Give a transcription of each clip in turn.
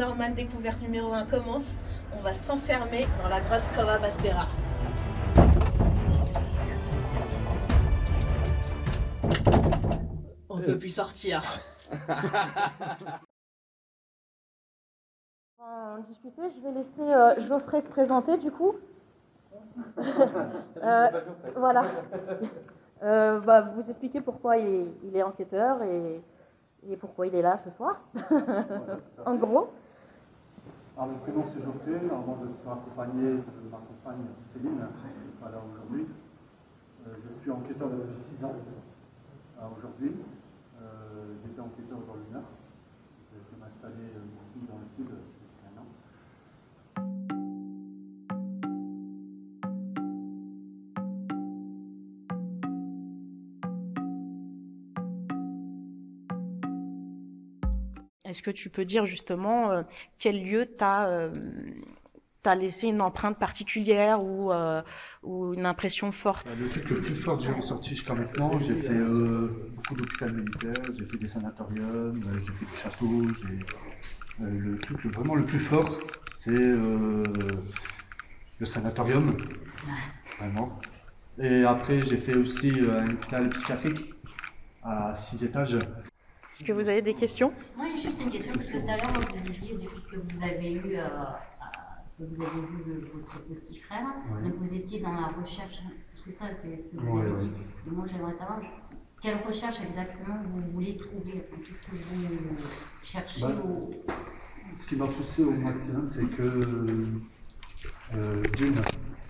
paranormal découverte numéro 1 commence. On va s'enfermer dans la grotte Cova Bastera. On peut plus sortir. En discuter, je vais laisser Geoffrey se présenter du coup. Voilà. Vous expliquer pourquoi il est enquêteur et pourquoi il est là ce soir. En gros. Alors, mon prénom c'est Geoffrey. Alors, moi, je suis accompagné de ma compagne Céline, qui n'est pas là aujourd'hui. Je suis enquêteur depuis 6 ans aujourd'hui. J'étais enquêteur dans le Nord. Je vais m'installer ici dans le sud depuis 1 an. Est-ce que tu peux dire justement quel lieu t'as laissé une empreinte particulière ou une impression forte? Le truc le plus fort que j'ai ressorti jusqu'à maintenant, j'ai fait beaucoup d'hôpitaux militaires, j'ai fait des sanatoriums, j'ai fait des châteaux. Le truc vraiment le plus fort, c'est le sanatorium, vraiment. Et après, j'ai fait aussi un hôpital psychiatrique à 6 étages. Est-ce que vous avez des questions? Moi, j'ai juste une question, parce que tout à l'heure, vous avez dit des trucs que vous avez eu, que vous avez vu votre petit frère, Ouais. donc vous étiez dans la recherche, c'est ça, c'est ce que vous Ouais, avez ouais. dit. Et moi, j'aimerais savoir, quelle recherche exactement vous voulez trouver, enfin, qu'est-ce que vous cherchez Ce qui m'a poussé au maximum, c'est que d'une,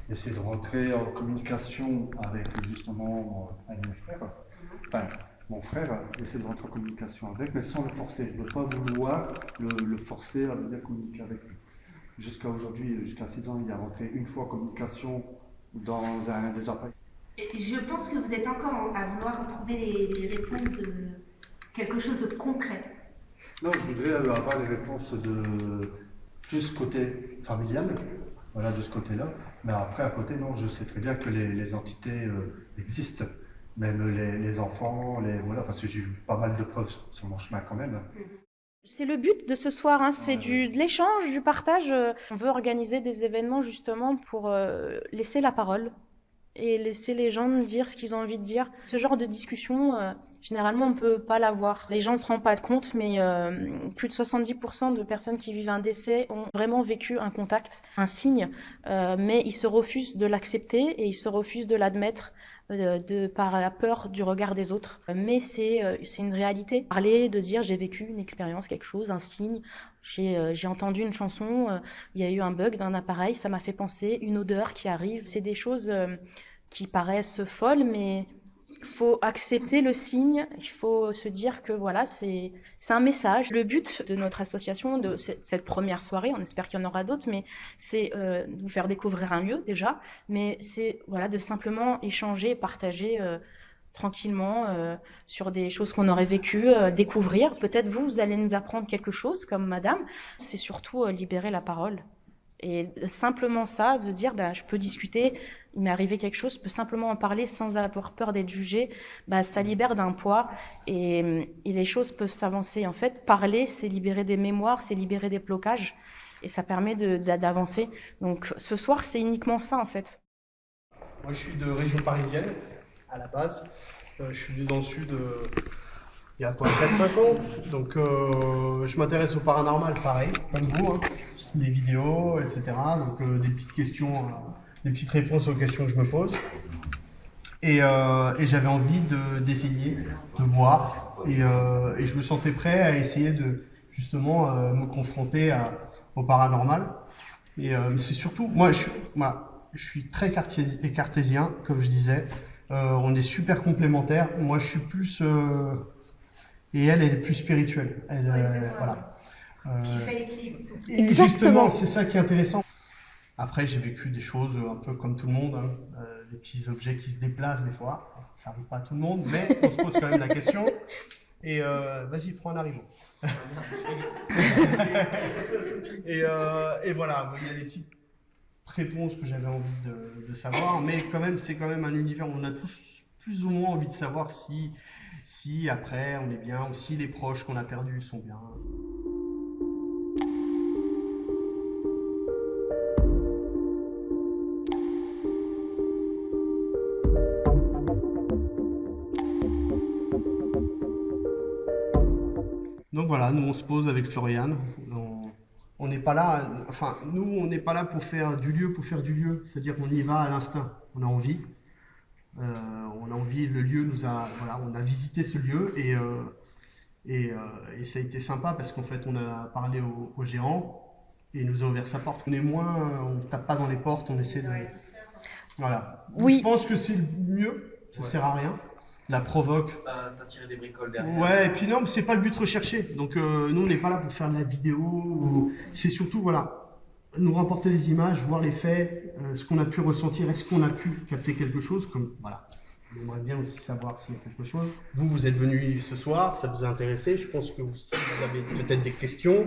essayer de rentrer en communication avec justement un de mes frères, enfin mon frère, essayer de rentrer en communication avec, mais sans le forcer. Je ne veux pas vouloir le forcer à venir communiquer avec lui. Jusqu'à aujourd'hui, jusqu'à 6 ans, il a rentré une fois en communication dans un des appareils. Je pense que vous êtes encore à vouloir retrouver les réponses de quelque chose de concret. Non, je voudrais avoir les réponses de plus côté familial, voilà, de ce côté-là. Mais après, à côté, non, je sais très bien que les entités existent. Même les enfants, voilà, parce que j'ai eu pas mal de preuves sur mon chemin quand même. C'est le but de ce soir, hein, c'est Ouais. de l'échange, du partage. On veut organiser des événements justement pour laisser la parole et laisser les gens dire ce qu'ils ont envie de dire. Ce genre de discussion, généralement, on peut pas l'avoir. Les gens ne se rendent pas compte, mais plus de 70% de personnes qui vivent un décès ont vraiment vécu un contact, un signe, mais ils se refusent de l'accepter et ils se refusent de l'admettre par la peur du regard des autres. Mais c'est une réalité. Parler, de dire j'ai vécu une expérience, quelque chose, un signe, j'ai entendu une chanson, il y a eu un bug d'un appareil, ça m'a fait penser, une odeur qui arrive. C'est des choses qui paraissent folles, mais il faut accepter le signe, il faut se dire que voilà, c'est un message. Le but de notre association, de cette première soirée, on espère qu'il y en aura d'autres, mais c'est de vous faire découvrir un lieu déjà, mais c'est voilà, de simplement échanger, partager tranquillement sur des choses qu'on aurait vécues, découvrir. Peut-être vous allez nous apprendre quelque chose, comme madame. C'est surtout libérer la parole. Et simplement ça, se dire, je peux discuter, il m'est arrivé quelque chose, je peux simplement en parler sans avoir peur d'être jugé, ça libère d'un poids et les choses peuvent s'avancer. En fait, parler, c'est libérer des mémoires, c'est libérer des blocages et ça permet d'avancer. Donc ce soir, c'est uniquement ça en fait. Moi, je suis de région parisienne, à la base. Je suis venu dans le sud il y a quoi, 4-5 ans. Donc, je m'intéresse au paranormal, pareil, comme vous, hein. Des vidéos, etc. Donc, des petites questions, des petites réponses aux questions que je me pose. Et j'avais envie d'essayer, de voir. Et je me sentais prêt à essayer de, justement, me confronter au paranormal. Et c'est surtout, moi, je suis très cartésien, comme je disais. On est super complémentaires. Moi, je suis plus... et elle est plus spirituelle. Elle, voilà. Qui fait l'équilibre. Et justement, c'est ça qui est intéressant. Après, j'ai vécu des choses un peu comme tout le monde, hein. Des petits objets qui se déplacent des fois. Ça n'arrive pas à tout le monde, mais on se pose quand même la question. Et vas-y, prends un arrivant. Et voilà, il y a des petites réponses que j'avais envie de savoir, mais quand même, c'est quand même un univers où on a tous plus ou moins envie de savoir si après on est bien, ou si les proches qu'on a perdus sont bien. voilà, nous on se pose avec Florian. On n'est pas là, enfin nous on n'est pas là pour faire du lieu pour faire du lieu, c'est-à-dire qu'on y va à l'instinct, on a envie. Le lieu nous a, voilà, on a visité ce lieu et ça a été sympa parce qu'en fait on a parlé au gérant et il nous a ouvert sa porte. On est moins, on tape pas dans les portes, on essaie de, voilà. Oui. Je pense que c'est le mieux, ça sert à rien. La provoque. T'as tiré des bricoles derrière. Ouais, et puis non, c'est pas le but recherché. Donc nous on n'est pas là pour faire de la vidéo. C'est surtout voilà, nous rapporter des images, voir les faits, ce qu'on a pu ressentir, est-ce qu'on a pu capter quelque chose, comme voilà. On aimerait bien aussi savoir s'il y a quelque chose. Vous êtes venus ce soir, ça vous a intéressé. Je pense que vous avez peut-être des questions,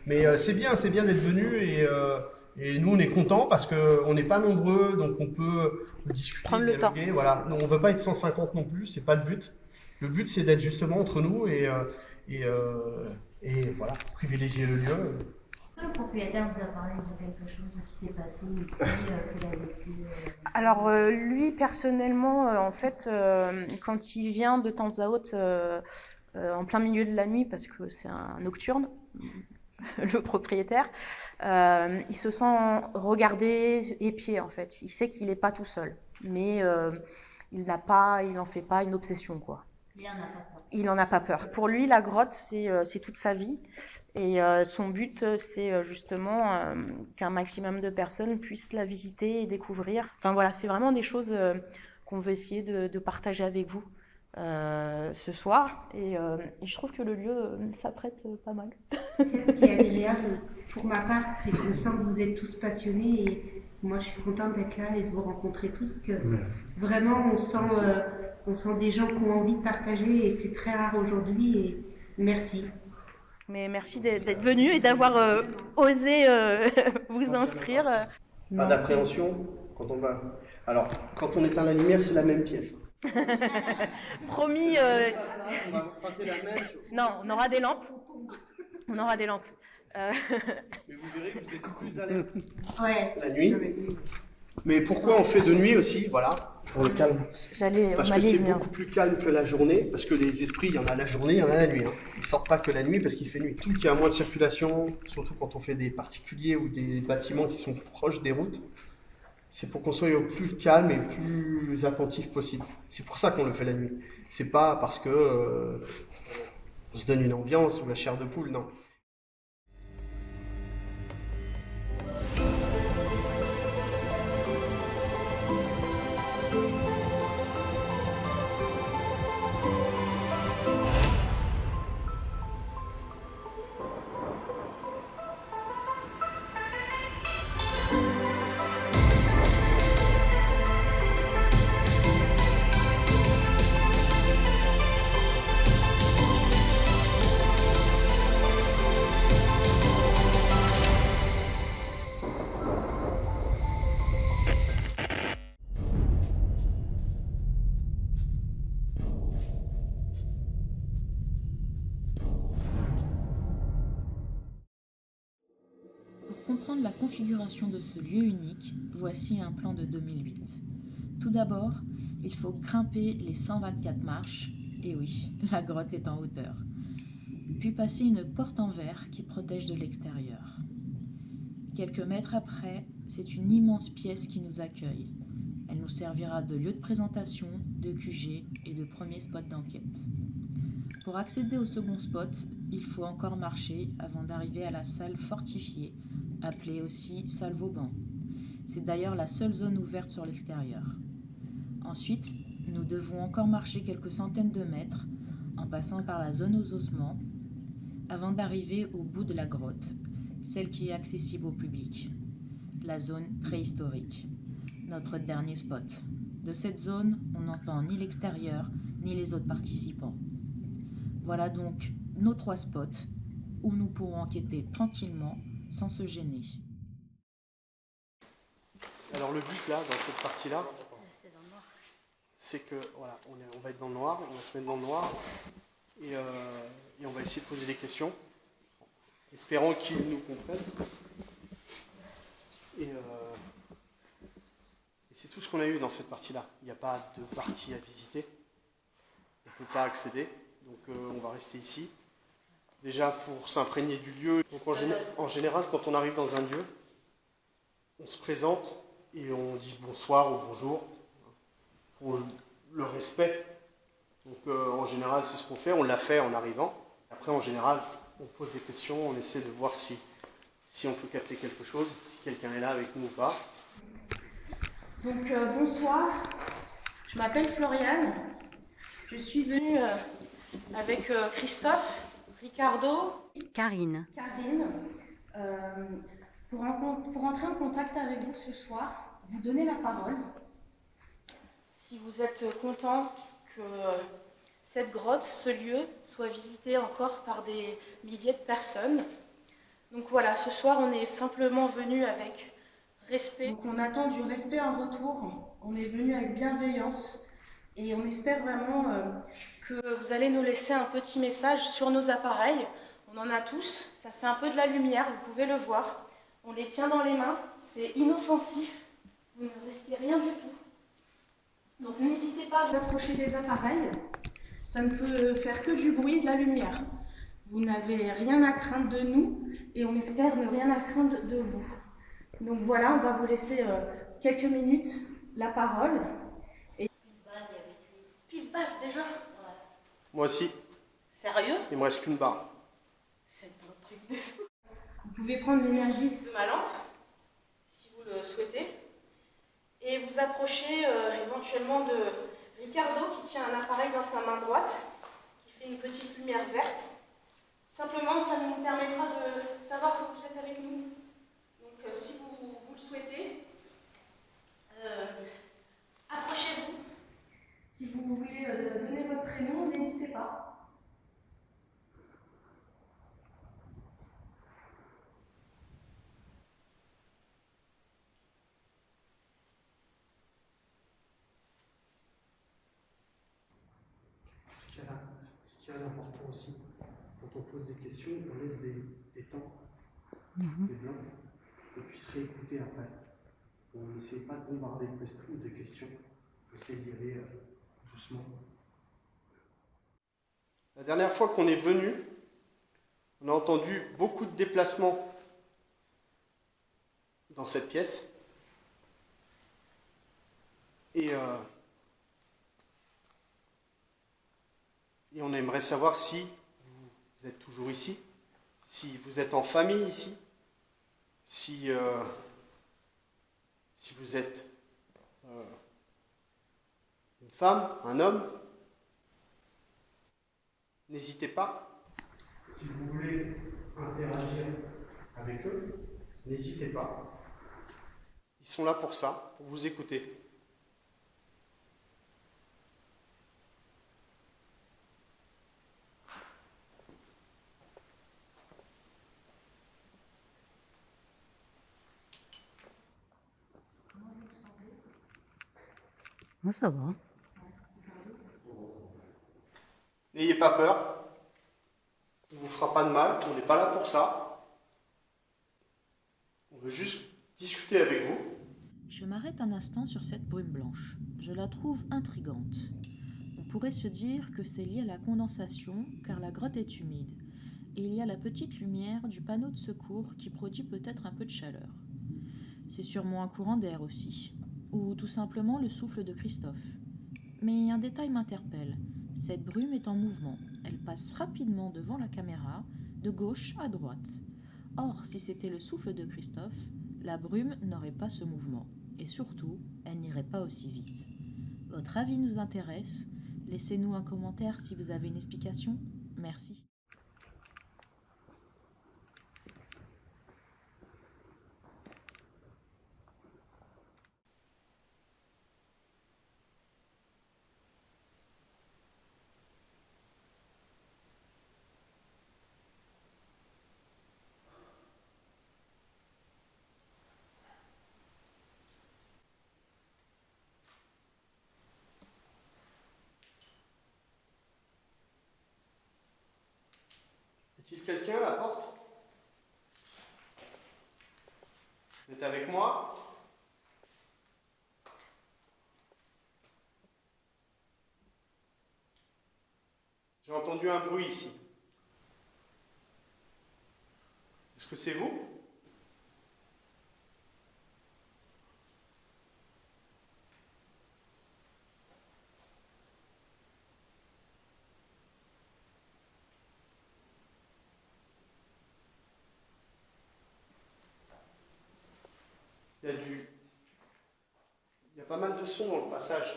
mais c'est bien d'être venus et nous on est contents parce qu'on n'est pas nombreux, donc on peut discuter, Prendre le dialoguer, voilà. Non, on veut pas être 150 non plus, c'est pas le but. Le but c'est d'être justement entre nous et voilà, privilégier le lieu. Le propriétaire vous a parlé de quelque chose qui s'est passé ici, qu'il a vécu. Alors lui personnellement, en fait, quand il vient de temps à autre en plein milieu de la nuit, parce que c'est un nocturne, le propriétaire, il se sent regardé, épié en fait. Il sait qu'il n'est pas tout seul, mais il n'en fait pas une obsession, quoi. Il en a pas peur. Il n'en a pas peur. Pour lui, la grotte, c'est toute sa vie. Et son but, c'est justement qu'un maximum de personnes puissent la visiter et découvrir. Enfin voilà, c'est vraiment des choses qu'on veut essayer de partager avec vous ce soir. Et je trouve que le lieu s'apprête pas mal. Ce qui est agréable pour ma part, c'est qu'on sent que vous êtes tous passionnés et moi je suis contente d'être là et de vous rencontrer tous. Que vraiment on sent des gens qui ont envie de partager et c'est très rare aujourd'hui et merci. Mais merci d'être venu et d'avoir osé vous inscrire. Pas d'appréhension quand on va. Alors, quand on éteint la lumière, c'est la même pièce. Promis. On va emprunter la même chose. Non, on aura des lampes. On aura des lampes. Mais vous verrez que vous êtes plus alerte Ouais. la nuit. Mais pourquoi on fait de nuit aussi, voilà, pour le calme. Parce que c'est beaucoup plus calme que la journée, parce que les esprits, il y en a la journée, il y en a la nuit. Hein. Ils ne sortent pas que la nuit parce qu'il fait nuit. Tout qu'il y a moins de circulation, surtout quand on fait des particuliers ou des bâtiments qui sont proches des routes, c'est pour qu'on soit au plus calme et plus attentif possible. C'est pour ça qu'on le fait la nuit. C'est pas parce que on se donne une ambiance ou la chair de poule, non. Pour comprendre la configuration de ce lieu unique, voici un plan de 2008. Tout d'abord, il faut grimper les 124 marches, et oui, la grotte est en hauteur, puis passer une porte en verre qui protège de l'extérieur. Quelques mètres après, c'est une immense pièce qui nous accueille. Elle nous servira de lieu de présentation, de QG et de premier spot d'enquête. Pour accéder au second spot, il faut encore marcher avant d'arriver à la salle fortifiée, appelée aussi salle Vauban. C'est d'ailleurs la seule zone ouverte sur l'extérieur. Ensuite, nous devons encore marcher quelques centaines de mètres en passant par la zone aux ossements avant d'arriver au bout de la grotte, celle qui est accessible au public, la zone préhistorique, notre dernier spot. De cette zone, on n'entend ni l'extérieur ni les autres participants. Voilà donc nos 3 spots où nous pourrons enquêter tranquillement sans se gêner. Alors le but là, dans cette partie-là, c'est que voilà, on va être dans le noir, on va se mettre dans le noir et on va essayer de poser des questions, espérant qu'ils nous comprennent. Et c'est tout ce qu'on a eu dans cette partie-là. Il n'y a pas de partie à visiter, on ne peut pas accéder, donc on va rester ici. déjà pour s'imprégner du lieu. Donc en général, quand on arrive dans un lieu, on se présente et on dit bonsoir ou bonjour pour le respect. Donc en général, c'est ce qu'on fait, on l'a fait en arrivant. Après, en général, on pose des questions, on essaie de voir si on peut capter quelque chose, si quelqu'un est là avec nous ou pas. Donc bonsoir, je m'appelle Floriane, je suis venue avec Christophe, Ricardo, Karine. Karine, pour entrer en contact avec vous ce soir, vous donner la parole. Si vous êtes content que cette grotte, ce lieu, soit visité encore par des milliers de personnes. Donc voilà, ce soir on est simplement venu avec respect. Donc on attend du respect en retour, on est venu avec bienveillance et on espère vraiment que vous allez nous laisser un petit message sur nos appareils. On en a tous, ça fait un peu de la lumière, vous pouvez le voir. On les tient dans les mains, c'est inoffensif, vous ne risquez rien du tout. Donc n'hésitez pas à vous approcher des appareils, ça ne peut faire que du bruit et de la lumière. Vous n'avez rien à craindre de nous et on espère ne rien à craindre de vous. Donc voilà, on va vous laisser quelques minutes la parole. Et... Pile basse déjà. Moi aussi. Sérieux? Il me reste qu'une barre. C'est un truc de fou. Vous pouvez prendre l'énergie De ma lampe, si vous le souhaitez, et vous approchez éventuellement de Ricardo qui tient un appareil dans sa main droite, qui fait une petite lumière verte. Simplement, ça nous permettra de savoir que vous êtes avec nous. Donc, si vous le souhaitez, approchez-vous. Si vous voulez donner votre prénom, n'hésitez pas. Ce qu'il y a d'important aussi, quand on pose des questions, on laisse des temps, des blancs, et puis se réécouter après. On n'essaie pas de bombarder de questions, on essaie d'y aller doucement. La dernière fois qu'on est venu, on a entendu beaucoup de déplacements dans cette pièce. Et on aimerait savoir si vous êtes toujours ici, si vous êtes en famille ici, si vous êtes une femme, un homme. N'hésitez pas. Si vous voulez interagir avec eux, n'hésitez pas. Ils sont là pour ça, pour vous écouter. Moi, ça va. N'ayez pas peur. On ne vous fera pas de mal. On n'est pas là pour ça. On veut juste discuter avec vous. Je m'arrête un instant sur cette brume blanche. Je la trouve intrigante. On pourrait se dire que c'est lié à la condensation, car la grotte est humide. Et il y a la petite lumière du panneau de secours qui produit peut-être un peu de chaleur. C'est sûrement un courant d'air aussi. Ou tout simplement le souffle de Christophe. Mais un détail m'interpelle. Cette brume est en mouvement. Elle passe rapidement devant la caméra, de gauche à droite. Or, si c'était le souffle de Christophe, la brume n'aurait pas ce mouvement. Et surtout, elle n'irait pas aussi vite. Votre avis nous intéresse. Laissez-nous un commentaire si vous avez une explication. Merci. Y a-t-il quelqu'un à la porte? Vous êtes avec moi? J'ai entendu un bruit ici. Est-ce que c'est vous? Il y a pas mal de sons dans le passage.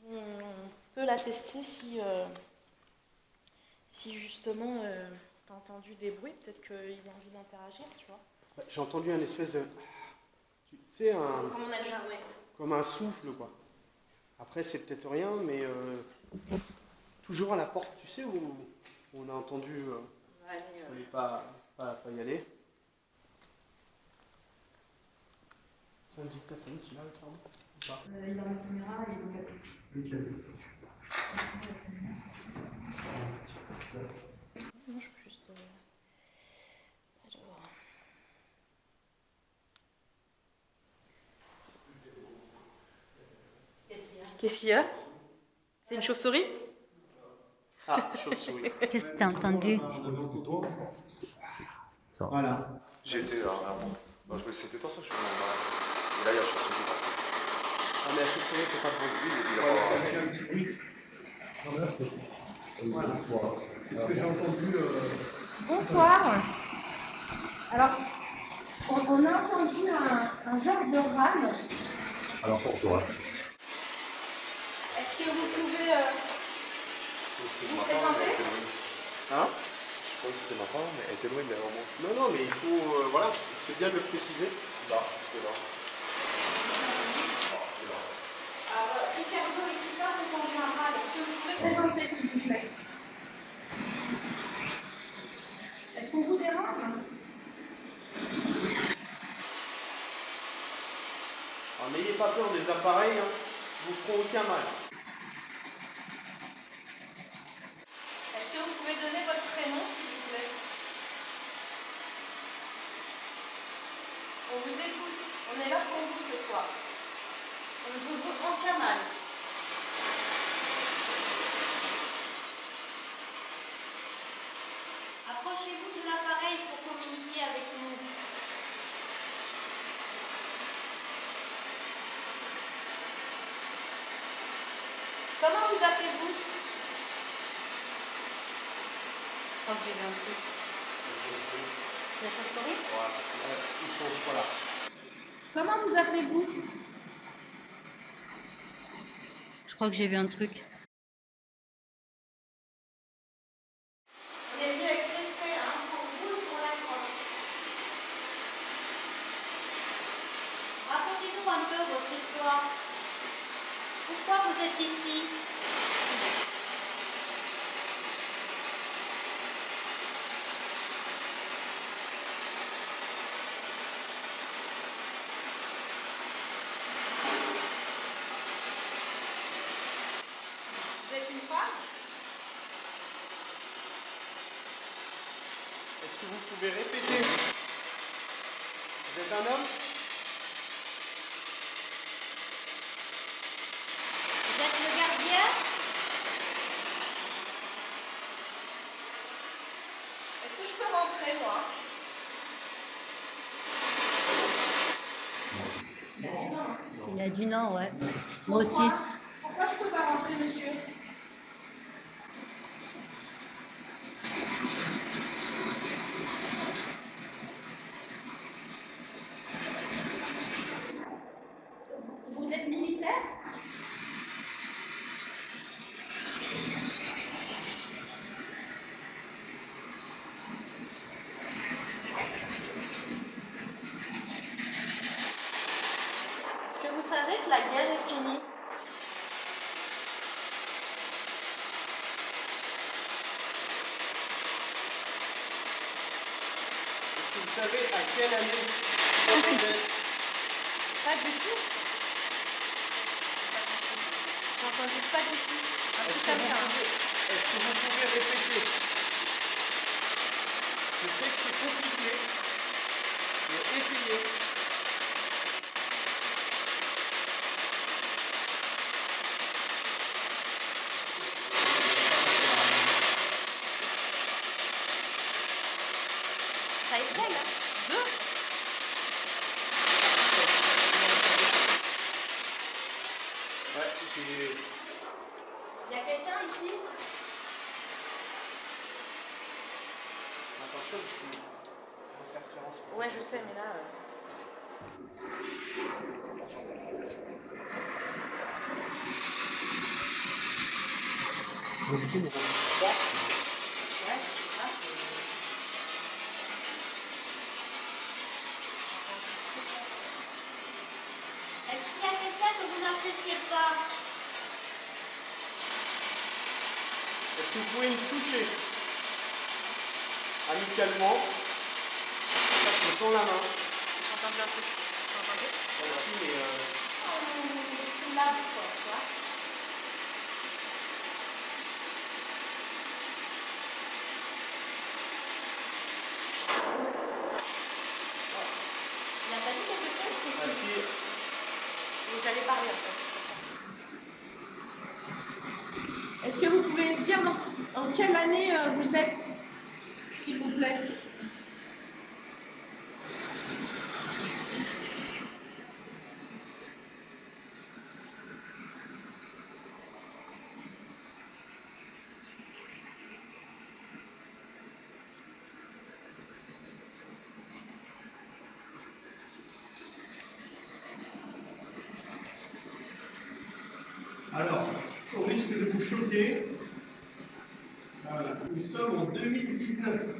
On peut la tester si justement t'as entendu des bruits, peut-être qu'ils ont envie d'interagir, tu vois. Ouais, j'ai entendu un espèce de... Tu sais, Comme on a déjà joué. comme un souffle, quoi. Après, c'est peut-être rien, mais toujours à la porte, tu sais, où on a entendu... Allez, il ne fallait pas y aller. C'est un dictaphone qu'il a, pardon, ou pas? Il est en caméra et donc Non, je peux juste... Alors... Qu'est-ce qu'il y a? C'est une chauve-souris? Ah, chauve-souris. Qu'est-ce que tu as entendu? Voilà. J'étais là, vraiment. Non, c'était toi, ça, je suis normal. Et là, il y a chauve-souris passé. Ah, mais la chauve-souris, c'est pas de bruit. Il a Ouais, pas ça parlé. fait un petit bruit. Voilà. C'est ce que j'ai entendu. Bonsoir. Alors, on a entendu un genre de rame. Alors, pour toi. Est-ce que vous pouvez vous présenter? Hein? Je crois que c'était ma femme, mais elle était loin derrière moi. Non, non, mais il faut... voilà, c'est bien de le préciser. Là, j'étais là. Alors, Ricardo et tout ça, vous mangez un râle. Est-ce que vous pouvez présenter, s'il vous plaît? Est-ce qu'on vous dérange? Alors, n'ayez pas peur des appareils, hein. Ils vous feront aucun mal. Est-ce que vous pouvez donner votre prénom, s'il vous plaît? On vous écoute. On est là pour vous ce soir. On ne vous veut aucun mal. Approchez-vous de l'appareil pour communiquer avec nous. Comment vous appelez-vous? Je crois que j'ai vu un truc. La chauve-souris? Il faut... Voilà. Comment vous appelez-vous? Je crois que j'ai vu un truc. On est venu avec respect, hein, pour vous et pour la France. Racontez-nous un peu votre histoire. Pourquoi vous êtes ici? Vous êtes une femme? Est-ce que vous pouvez répéter? Vous êtes un homme? Vous êtes le gardien? Est-ce que je peux rentrer, moi? Il a dit non, ouais. Moi aussi. Pourquoi je peux pas rentrer, monsieur? Vous êtes militaire? Est-ce que vous savez que la guerre est finie? Est-ce que vous savez à quelle année vous êtes? Pas du tout. J'ai entendu pas du tout. Un Est-ce truc que, comme ça. est-ce que vous pouvez répéter? Je sais que c'est compliqué, mais essayez. chaud parce qu'il fait interférence. Ouais, je sais, mais là... Donc ici, nous avons 3. Ouais, c'est ça, Est-ce qu'il y a quelqu'un que vous n'appréciez pas? Est-ce que vous pouvez me toucher amicalement? Là, je me tends la main. J'ai entendu un truc. T'as entendu? Merci, mais C'est là, quoi, tu vois. Il a pas dit quelque chose? Si, si. merci. Vous allez parler, en fait. Est-ce que vous pouvez me dire en quelle année vous êtes, s'il vous plaît? Alors, au risque de vous choquer, nous sommes en 2019.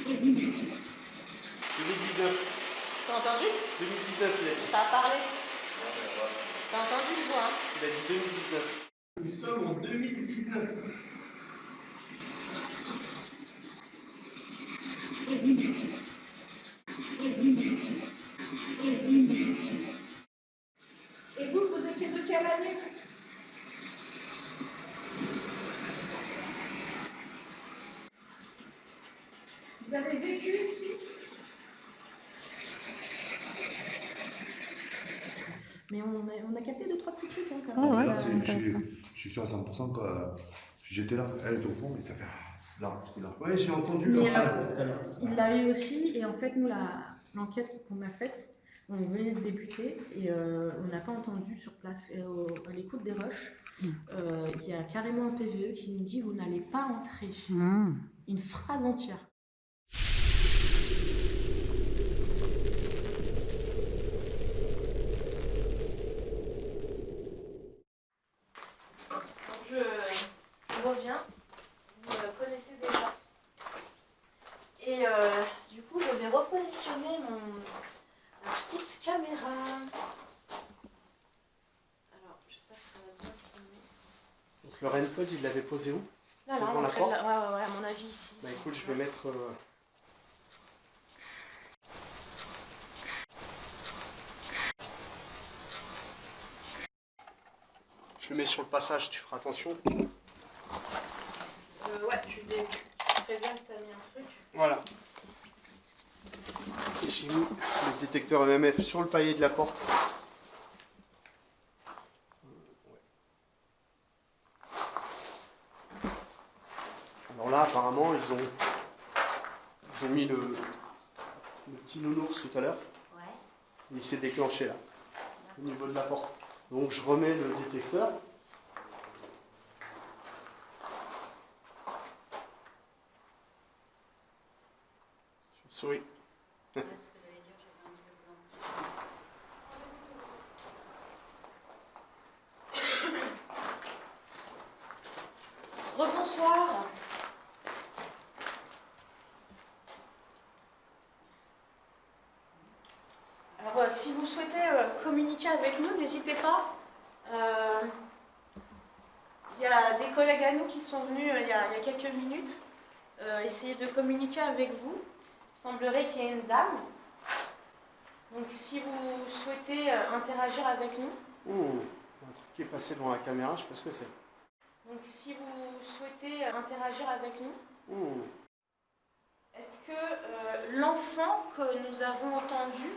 2019. T'as entendu? 2019, il a dit. Ça a parlé. T'as entendu le voix, hein? Il a dit 2019. Nous sommes en 2019. Et vous, vous étiez de quelle année? Vous avez vécu ici? Mais on a capté 2-3 petits trucs, hein, quand même. Là, je suis sûr à 100% que j'étais là. Elle est au fond, mais ça fait. Là, j'étais là. Oui, j'ai entendu Mais, le râle tout à l'heure. Il l'a eu aussi, et en fait, nous, l'enquête qu'on a faite, on venait de débuter, et on n'a pas entendu sur place. Et à l'écoute des rushs, il y a carrément un PVE qui nous dit: vous n'allez pas entrer. Une phrase entière. Je reviens, vous me connaissez déjà. Et du coup, je vais repositionner ma petite caméra. Alors, j'espère que ça va bien tourner. Donc le RENPOD, il l'avait posé où? Là, Devant la l'entrée porte? ouais, à mon avis, ici. Bah écoute, je vais mettre. Je le mets sur le passage, tu feras attention. Ouais, tu préviens que t'as mis un truc. Voilà. Et j'ai mis le détecteur EMF sur le palier de la porte. Alors là, apparemment, ils ont mis le petit nounours tout à l'heure. Ouais. Il s'est déclenché là, au niveau de la porte. Donc je remets le détecteur. Chauve-souris. C'est ce que j'allais dire, j'avais un peu blanc. Rebonsoir. Alors, si vous souhaitez communiquer avec nous, n'hésitez pas. Il y a des collègues à nous qui sont venus il y a quelques minutes essayer de communiquer avec vous. Il semblerait qu'il y ait une dame. Donc, si vous souhaitez interagir avec nous. Ouh, un truc qui est passé devant la caméra, je sais pas ce que c'est. Donc, si vous souhaitez interagir avec nous. Ouh. Est-ce que l'enfant que nous avons entendu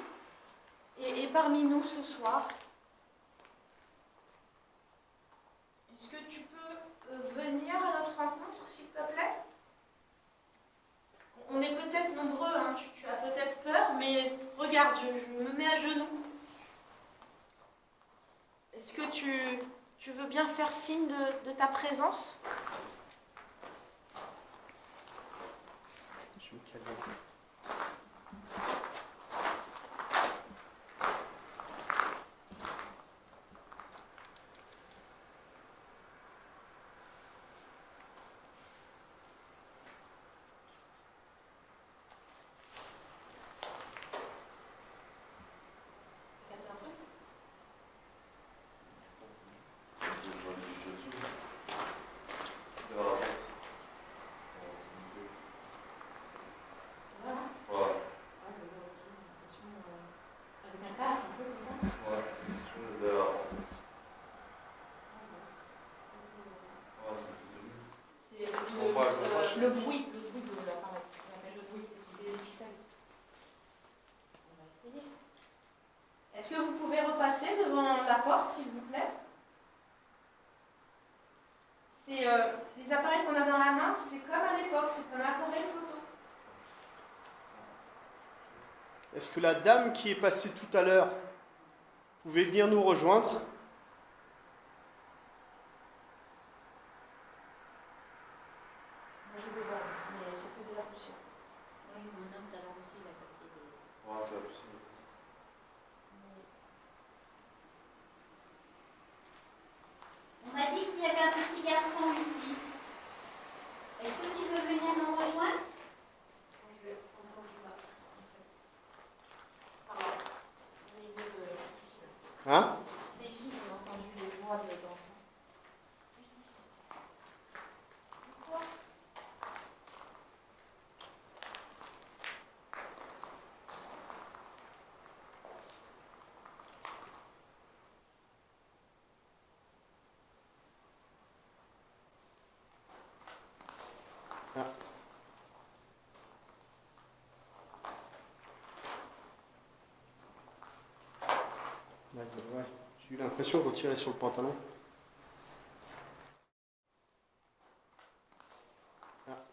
est parmi nous ce soir? Est-ce que tu peux venir à notre rencontre, s'il te plaît? On est peut-être nombreux, hein, tu as peut-être peur, mais regarde, je me mets à genoux. Est-ce que tu veux bien faire signe de ta présence? Le bruit de l'appareil. On appelle le bruit des pixels. On va essayer. Est-ce que vous pouvez repasser devant la porte, s'il vous plaît? C'est les appareils qu'on a dans la main, c'est comme à l'époque, c'est un appareil photo. Est-ce que la dame qui est passée tout à l'heure pouvait venir nous rejoindre? Moi j'ai des ordres, mais c'est que de la poussière. Oui, mon homme tout à l'heure aussi, il a capté des... Ouais, c'est la piscine. On m'a dit qu'il y avait un petit garçon ici. Est-ce que tu veux venir nous rejoindre? Je vais entendu là, en fait. Par là, au niveau de ici. Hein? C'est ici qu'on a entendu les voix d'enfants. Juste ici. Pourquoi? Ah. D'accord, ouais. J'ai eu l'impression qu'on tirait sur le pantalon. Ah.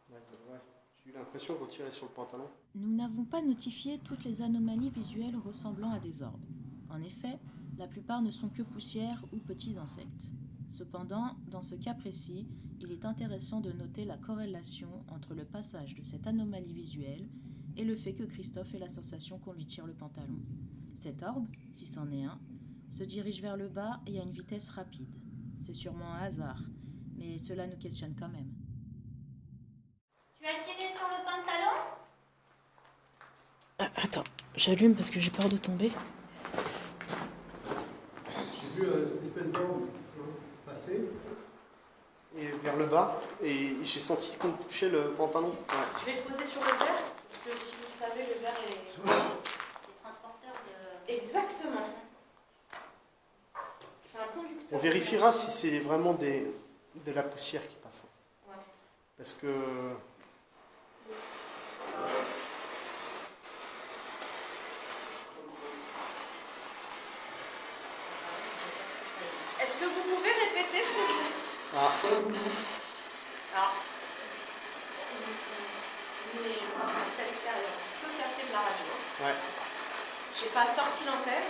D'accord, ouais. J'ai eu l'impression qu'on tirait sur le pantalon. Nous n'avons pas notifié toutes les anomalies visuelles ressemblant à des orbes. En effet, la plupart ne sont que poussière ou petits insectes. Cependant, dans ce cas précis, il est intéressant de noter la corrélation entre le passage de cette anomalie visuelle et le fait que Christophe ait la sensation qu'on lui tire le pantalon. Cet orbe, si c'en est un, se dirige vers le bas et à une vitesse rapide. C'est sûrement un hasard, mais cela nous questionne quand même. Tu as tiré sur le pantalon? Attends, j'allume parce que j'ai peur de tomber. J'ai vu une espèce d'orbe passer et vers le bas et j'ai senti qu'on touchait le pantalon. Ouais. Je vais le poser sur le verre, parce que si vous savez, le verre est... Les transporteurs de... Exactement. C'est un conducteur. On vérifiera si c'est vraiment de la poussière qui passe. Ouais. Parce que... Est-ce que vous pouvez répéter ce que vous... Ah. Alors, c'est à l'extérieur. On peut capter de la radio. Ouais. J'ai pas sorti l'antenne.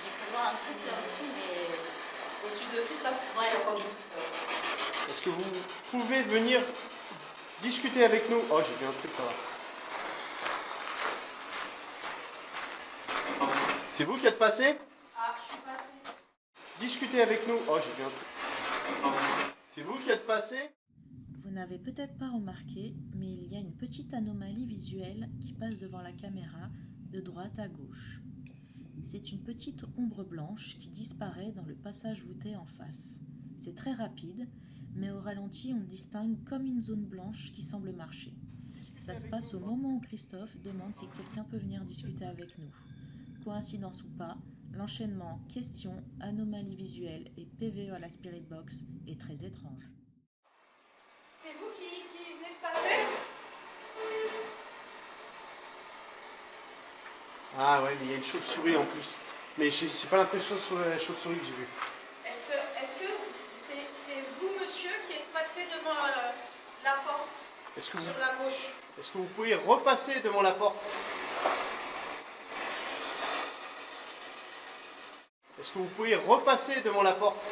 J'ai pu voir un truc là-dessus, mais... Au-dessus de Christophe. Ouais. Est-ce que vous pouvez venir discuter avec nous? Oh, j'ai vu un truc là-bas. C'est vous qui êtes passé? Ah, je suis passée. Discutez avec nous. Oh, j'ai vu un truc. C'est vous qui êtes passé? Vous n'avez peut-être pas remarqué, mais il y a une petite anomalie visuelle qui passe devant la caméra de droite à gauche. C'est une petite ombre blanche qui disparaît dans le passage voûté en face. C'est très rapide, mais au ralenti, on distingue comme une zone blanche qui semble marcher. Ça se passe au moment où Christophe demande si quelqu'un peut venir discuter avec nous. Coïncidence ou pas, l'enchaînement questions, anomalie visuelle et PVE à la Spirit Box est très étrange. C'est vous qui venez de passer? Ah ouais, mais il y a une chauve-souris en plus. Mais j'ai pas l'impression sur la chauve-souris que j'ai vue. Est-ce que c'est vous, monsieur, qui êtes passé devant la porte Est-ce que sur la gauche? Est-ce que vous pouvez repasser devant la porte? Est-ce que vous pouvez repasser devant la porte?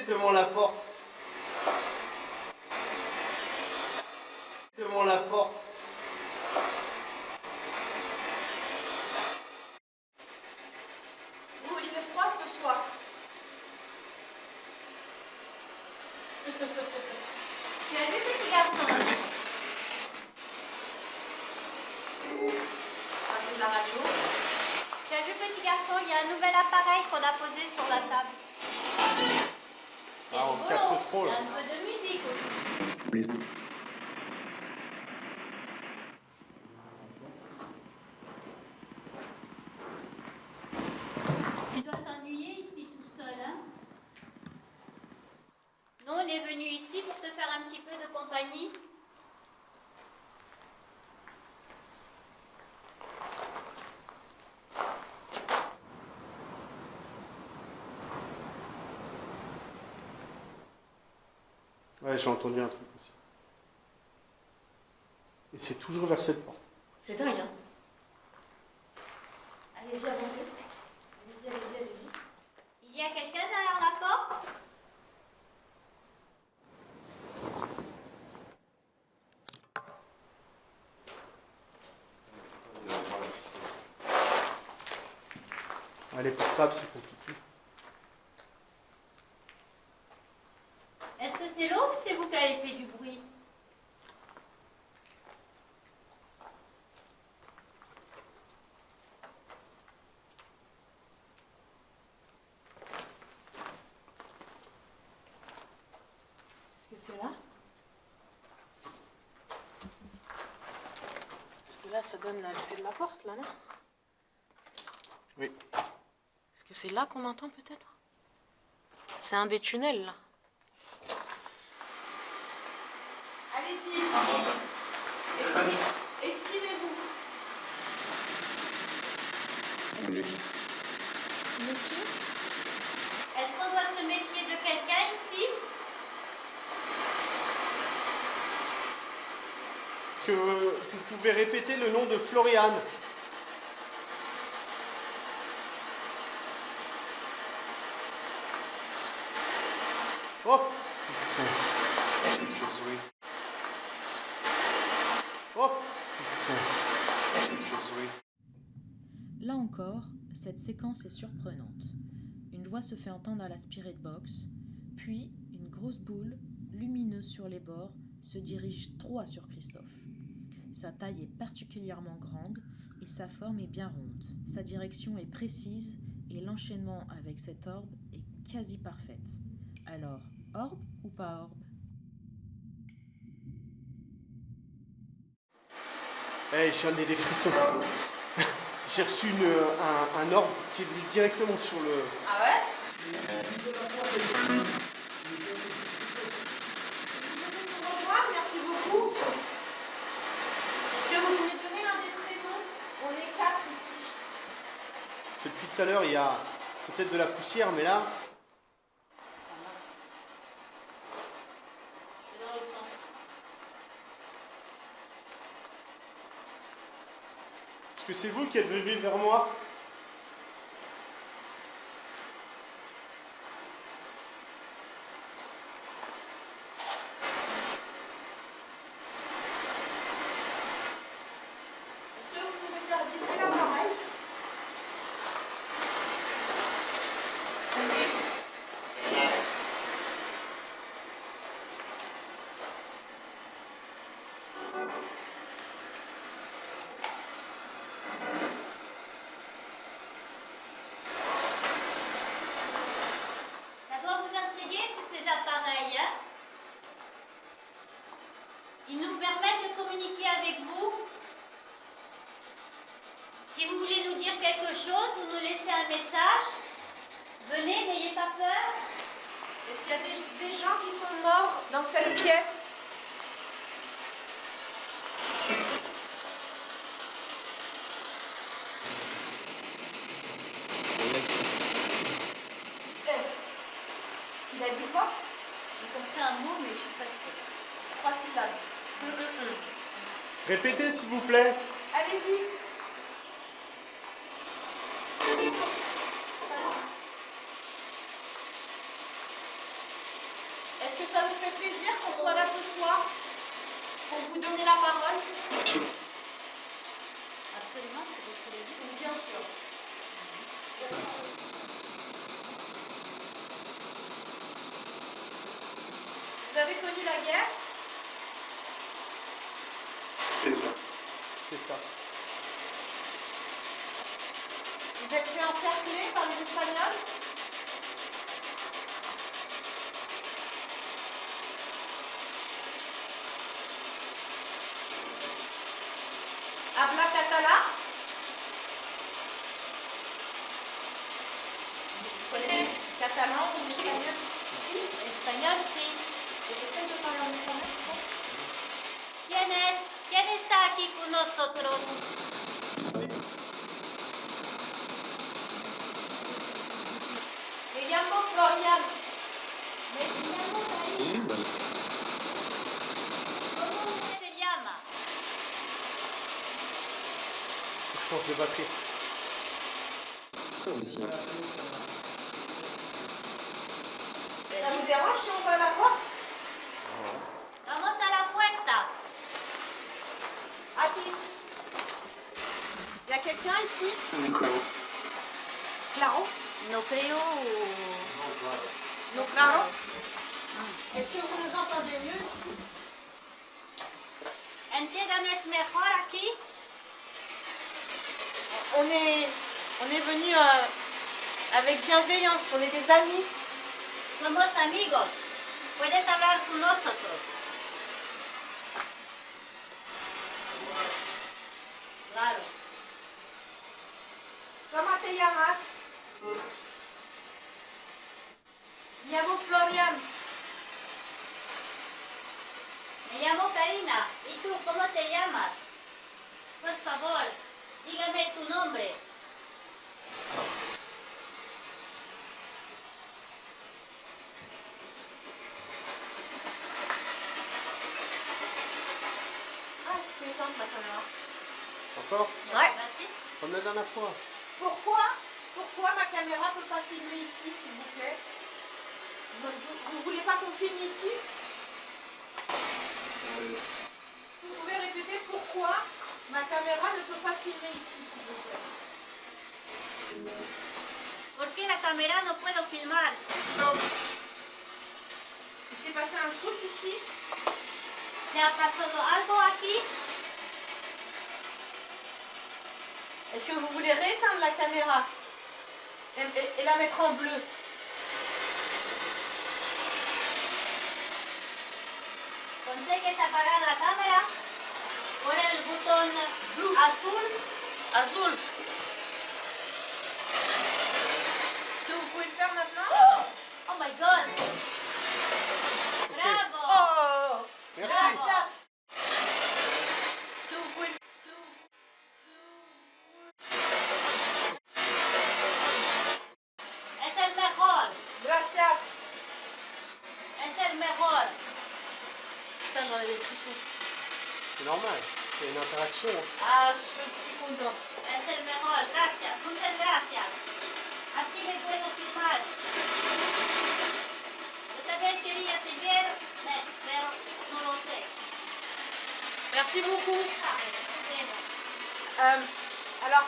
Devant la porte. Devant la porte. Ouh, il fait froid ce soir. Tu as vu, petit garçon? Ah, c'est de la radio. Tu as vu, petit garçon, il y a un nouvel appareil qu'on a posé sur la table. C'est Ah, on rigolo. capte trop, Il y là. a un peu de musique aussi. Tu dois t'ennuyer ici tout seul, hein? Nous, on est venus ici pour te faire un petit peu de compagnie. Ouais, j'ai entendu un truc aussi. Et c'est toujours vers cette porte. C'est dingue, hein. Allez-y, avancez. Allez-y, allez-y, allez-y. Il y a quelqu'un derrière la porte? Ouais, les portables, c'est compliqué. Est-ce que c'est l'eau ou c'est vous qui avez fait du bruit? Est-ce que c'est là? Parce que là, ça donne l'accès de la porte, là, non? Oui. Est-ce que c'est là qu'on entend, peut-être? C'est un des tunnels, là. Allez-y. Exprimez-vous. Monsieur? Est-ce qu'on doit se méfier de quelqu'un ici? Est-ce que vous pouvez répéter le nom de Floriane? Oh! Putain. J'ai une chauve-souris. Oh! Putain. J'ai une chauve-souris. Là encore, cette séquence est surprenante. Une voix se fait entendre à la Spirit Box, puis une grosse boule, lumineuse sur les bords, se dirige droit sur Christophe. Sa taille est particulièrement grande et sa forme est bien ronde. Sa direction est précise et l'enchaînement avec cet orbe est quasi parfaite. Alors, orbe ou pas orbe? Hey, j'en ai des frissons. J'ai reçu un orbe qui est venu directement sur le... Ah ouais? Bonjour, merci beaucoup. Est-ce que vous pouvez donner un des prénoms? On est 4 ici. Parce que depuis tout à l'heure, il y a peut-être de la poussière, mais là... Je vais dans l'autre sens. Est-ce que c'est vous qui êtes venu vers moi? Est-ce que vous pouvez faire vibrer l'appareil? Ça doit vous intriguer tous ces appareils, hein? Ils nous permettent de communiquer avec vous. Si vous voulez nous dire quelque chose ou nous laisser un message, venez, n'ayez pas peur. Est-ce qu'il y a des gens qui sont morts dans cette pièce? Il a dit quoi? J'ai compris un mot, mais je suis pas sûre. 3 syllabes. Répétez, s'il vous plaît. Allez-y. Est-ce que ça vous fait plaisir qu'on soit là ce soir pour vous donner la parole? Absolument, c'est ce que je voulais dire. Bien sûr. Vous avez connu la guerre? C'est ça. Vous êtes fait encercler par les Espagnols? Habla català? Vous connaissez catalan ou espagnol? Si. Español, sí. Essaye de parler en espagnol. ¿Quién es? ¿Quién está aquí con nosotros? Me llamo Florian. Me llamo Karina. ¿Cómo usted se llama? Je change de batterie. Ça vous dérange si on va à la porte? Vamos a la puerta. Aquí. Il y a quelqu'un ici? Claro? No creo. Non, claro? Est-ce que vous nous entendez mieux ici? ¿Entiendes mejor aquí? On est venu avec bienveillance, on est des amis. Somos amigos. Puedes hablar con nosotros. Claro. ¿Cómo te llamas? Me llamo Florian. Me llamo Karina. ¿Y tú cómo te llamas? Por favor, dígame tu nombre. Ah, c'était éteinte ma caméra. Encore? Ouais. Merci. Comme la dernière fois. Pourquoi ma caméra ne peut pas filmer ici, s'il vous plaît? Vous ne voulez pas qu'on filme ici? Vous pouvez répéter pourquoi ma caméra ne peut pas filmer ici, s'il vous plaît? ¿Por qué la cámara no puedo filmar? Il s'est passé un truc ici? ¿Se ha pasado algo aquí? Est-ce que vous voulez rééteindre la caméra et la mettre en bleu? ¿Consigues apagar la cámara? Pon el botón azul. Azul. Est-ce que vous pouvez le faire maintenant? Oh my god! Bravo! Oh! Merci. Gracias. Est-ce que vous pouvez le Es el mejor. Gracias. Es el mejor. Putain, j'en ai des frissons. C'est normal. C'est une interaction. Ah, je suis contente. Es el mejor. Gracias. Muchas gracias. Así me puedo filmar. Yo también quería te ver, pero no lo sé. Merci beaucoup. Bueno. Alors,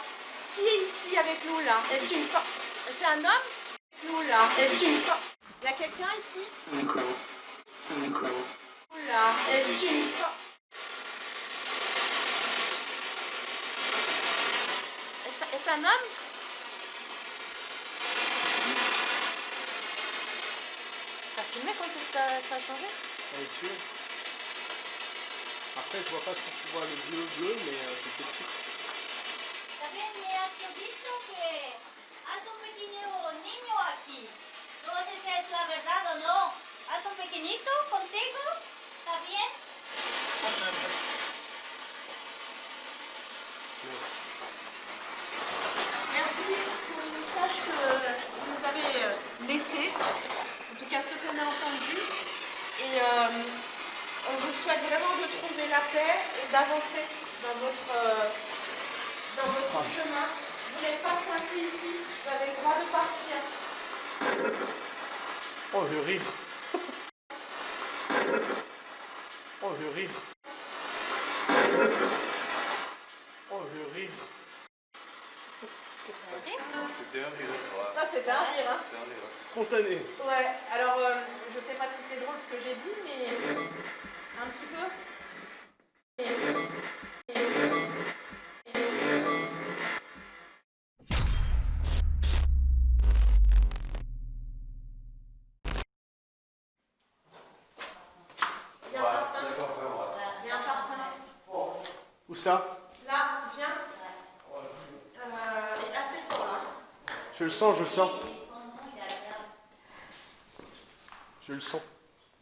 qui est ici avec nous là? Est-ce une femme? C'est un homme? Avec nous là. Est-ce une femme? Il y a quelqu'un ici? Là. Est-ce une femme? Est-ce un homme? T'as filmé quand ça a changé? Avec celui-là. Après, je vois pas si tu vois le bleu, mais c'était dessus. También me has dicho que has un pequeño niño aquí. No sé si es la verdad o no. ¿Has un pequeñito contigo? ¿Está bien? Merci pour le message que vous nous avez laissé, en tout cas ceux qu'on a entendus. Et on vous souhaite vraiment de trouver la paix et d'avancer dans votre chemin. Vous n'êtes pas coincé ici, vous avez le droit de partir. Oh, le rire. le rire. Oh, le rire. C'était un rire. Ouais. Ça, c'était un rire, hein. C'était un rire. Spontané. Ouais, alors je sais pas si c'est drôle ce que j'ai dit, mais un petit peu. Il y a un parfum. Il y a un parfum. Où ça? Là, viens. Assez fort là. Je le sens, je le sens. Je le sens.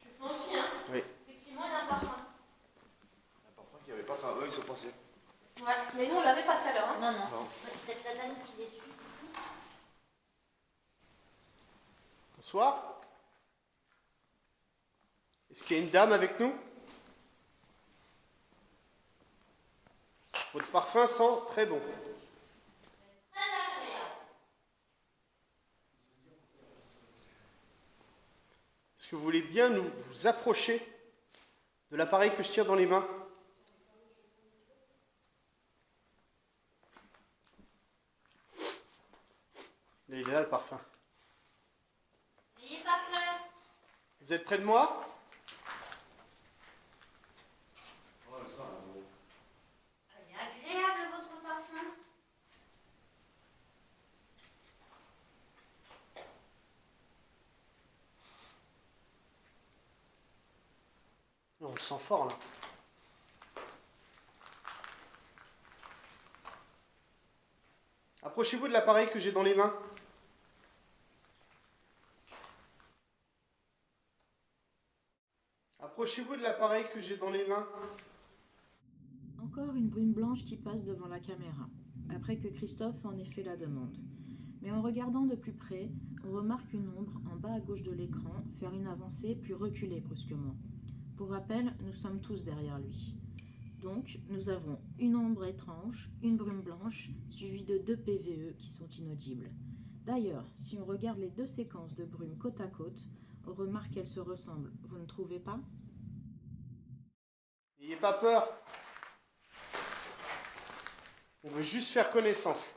Tu le sens aussi, hein? Oui. Effectivement, il y a un parfum. Un parfum qu'il n'y avait pas. Enfin, eux, ils sont passés. Ouais, mais nous on l'avait pas tout à l'heure. Hein. Non, non. Non. Peut-être la dame qui les suit. Bonsoir. Est-ce qu'il y a une dame avec nous? Votre parfum sent très bon. Est-ce que vous voulez bien vous approcher de l'appareil que je tiens dans les mains? Il est là le parfum. N'ayez pas peur. Vous êtes près de moi? Il est agréable votre parfum. On le sent fort là. Approchez-vous de l'appareil que j'ai dans les mains. Approchez-vous de l'appareil que j'ai dans les mains. Encore une brume blanche qui passe devant la caméra, après que Christophe en ait fait la demande. Mais en regardant de plus près, on remarque une ombre en bas à gauche de l'écran faire une avancée puis reculer brusquement. Pour rappel, nous sommes tous derrière lui. Donc, nous avons une ombre étrange, une brume blanche, suivie de 2 PVE qui sont inaudibles. D'ailleurs, si on regarde les 2 séquences de brume côte à côte, on remarque qu'elles se ressemblent, vous ne trouvez pas? N'ayez pas peur. On veut juste faire connaissance.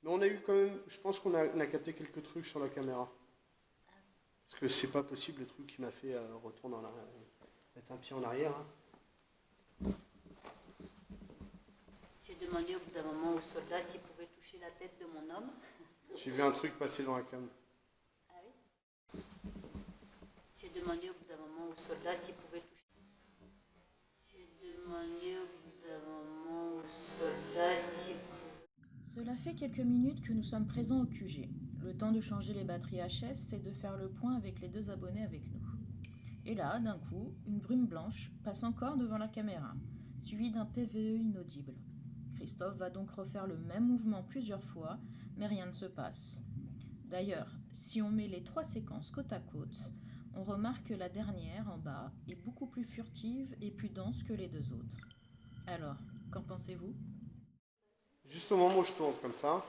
Mais on a eu quand même, je pense qu'on a capté quelques trucs sur la caméra. Parce que c'est pas possible le truc qui m'a fait retourner en arrière, mettre un pied en arrière. Hein. J'ai demandé au bout d'un moment aux soldats s'ils pouvaient toucher la tête de mon homme. J'ai vu un truc passer dans la cam. Ah oui. J'ai demandé au bout d'un moment aux soldats s'ils pouvaient toucher. J'ai demandé au bout d'un moment aux soldats s'ils pouvaient. Cela fait quelques minutes que nous sommes présents au QG. Le temps de changer les batteries HS, c'est de faire le point avec les 2 abonnés avec nous. Et là, d'un coup, une brume blanche passe encore devant la caméra, suivie d'un PVE inaudible. Christophe va donc refaire le même mouvement plusieurs fois, mais rien ne se passe. D'ailleurs, si on met les 3 séquences côte à côte, on remarque que la dernière, en bas, est beaucoup plus furtive et plus dense que les 2 autres. Alors, qu'en pensez-vous ? Juste au moment où je tourne comme ça,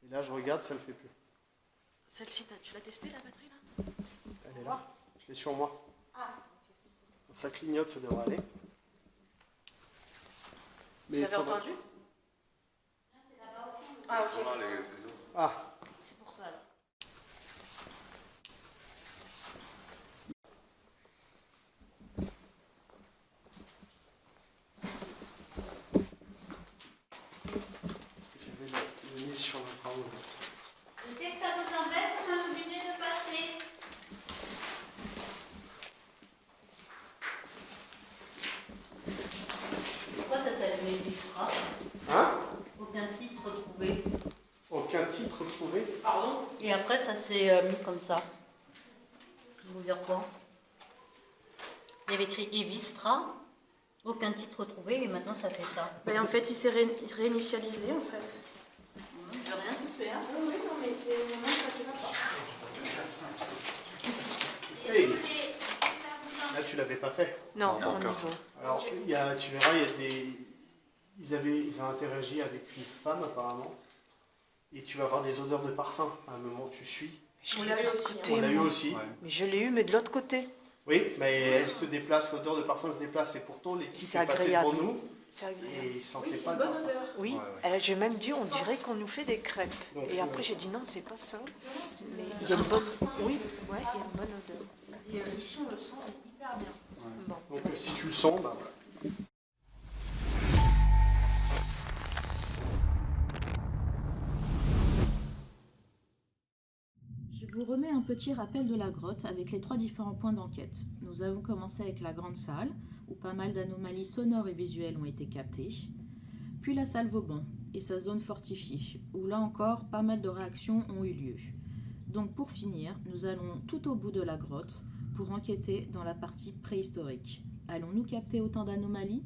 et là je regarde, ça ne le fait plus. Celle-ci, tu l'as testée la batterie là? Elle est là, je l'ai sur moi. Ah, Ça clignote, ça devrait aller. Mais vous avez faudra- entendu? Ah, Ils sont ok. là, les deux. Ah, C'est pour ça alors. j'avais le nez sur le bras. Je sais que ça vous embête, on est obligé de passer. Pourquoi ça s'appelle Vistra? Hein? Aucun titre trouvé. Aucun titre trouvé. Pardon? Et après, ça s'est mis comme ça. Je vais vous dire quoi? Il y avait écrit Evistra, aucun titre trouvé, et maintenant ça fait ça. Ben, en fait, il s'est réinitialisé en fait. J'ai rien fait, hein. Oui, non, mais c'est vraiment ça, c'est pas. Hey. Désolée. tu l'avais pas fait. Non, Non, on y encore. va. Alors, tu verras, il y a des... Ils ont interagi avec une femme, apparemment. Et tu vas avoir des odeurs de parfum. À un moment, tu suis. Je On l'ai l'a eu pas aussi, écouté, On l'a eu moi. aussi. Ouais. Mais je l'ai eu, mais de l'autre côté. Oui, mais elle se déplace, l'odeur de parfum se déplace. Et pourtant, l'équipe C'est est passée agréable. devant nous C'est agréable. et ils Oui, sentaient c'est pas une le bonne parfum. odeur. Oui, Ouais, ouais. j'ai même dit, on dirait qu'on nous fait des crêpes. Donc, Et après, j'ai dit non, c'est pas ça. Non, c'est Mais de- il y a une bonne. Oui, ouais, il y a une bonne odeur. Et ici, on le sent hyper bien. Bon. Donc si tu le sens, bah voilà. Je vous remets un petit rappel de la grotte avec les 3 différents points d'enquête. Nous avons commencé avec la grande salle, où pas mal d'anomalies sonores et visuelles ont été captées, puis la salle Vauban et sa zone fortifiée, où là encore pas mal de réactions ont eu lieu. Donc pour finir, nous allons tout au bout de la grotte pour enquêter dans la partie préhistorique. Allons-nous capter autant d'anomalies ?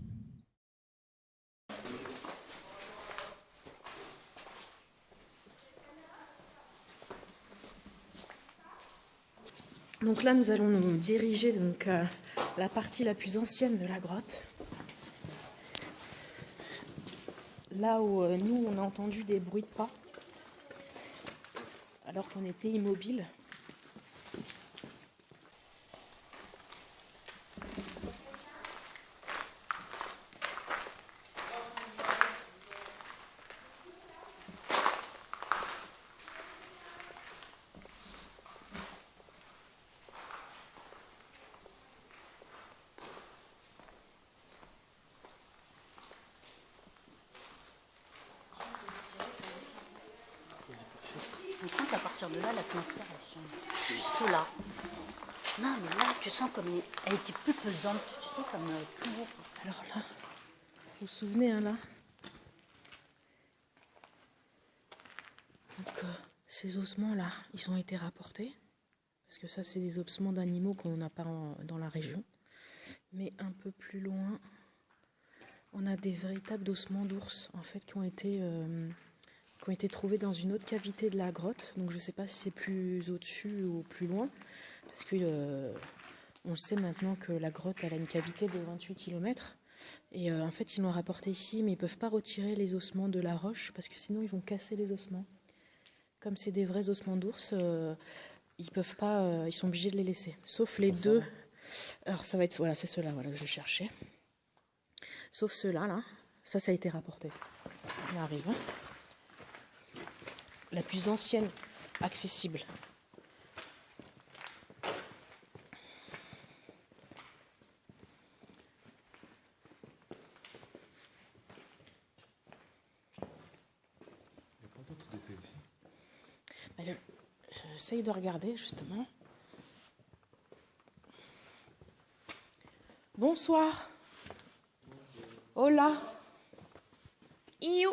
Donc là, nous allons nous diriger donc, à la partie la plus ancienne de la grotte. Là où nous, on a entendu des bruits de pas, alors qu'on était immobile. On sent qu'à partir de là, l'atmosphère, elle change. Juste là. Non, mais là, tu sens comme elle était plus pesante. Tu sais, comme plus haut. Alors là, vous vous souvenez, hein, là donc, ces ossements-là, ils ont été rapportés. Parce que ça, c'est des ossements d'animaux qu'on n'a pas dans la région. Mais un peu plus loin, on a des véritables ossements d'ours, en fait, qui ont été trouvés dans une autre cavité de la grotte. Donc je ne sais pas si c'est plus au-dessus ou plus loin. Parce que on sait maintenant que la grotte, elle a une cavité de 28 km. Et en fait, ils l'ont rapporté ici, mais ils ne peuvent pas retirer les ossements de la roche, parce que sinon, ils vont casser les ossements. Comme c'est des vrais ossements d'ours, ils peuvent pas, ils sont obligés de les laisser. Sauf les deux. Alors ça va être, voilà, c'est ceux-là, voilà, que je cherchais. Sauf ceux-là, là. Ça a été rapporté. On arrive. Hein. La plus ancienne accessible. Il n'y a pas d'autres décès ici. J'essaye de regarder, justement. Bonsoir. Hola. Iou.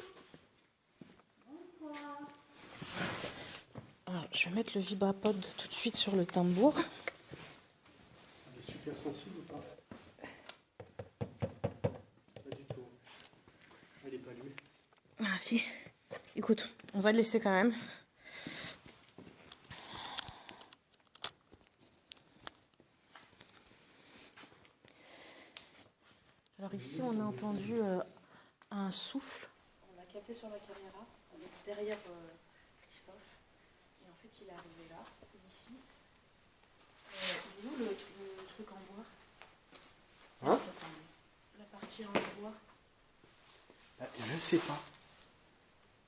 Alors, je vais mettre le vibapod tout de suite sur le tambour. Elle est super sensible ou pas? Pas du tout. Elle est pas allumée. Ah si. Écoute, on va le laisser quand même. Alors ici, on a entendu un souffle. On l'a capté sur la caméra, derrière Christophe. Et en fait, il est arrivé là, ici. Il est où le truc en bois? Hein? La partie en bois. Je sais pas.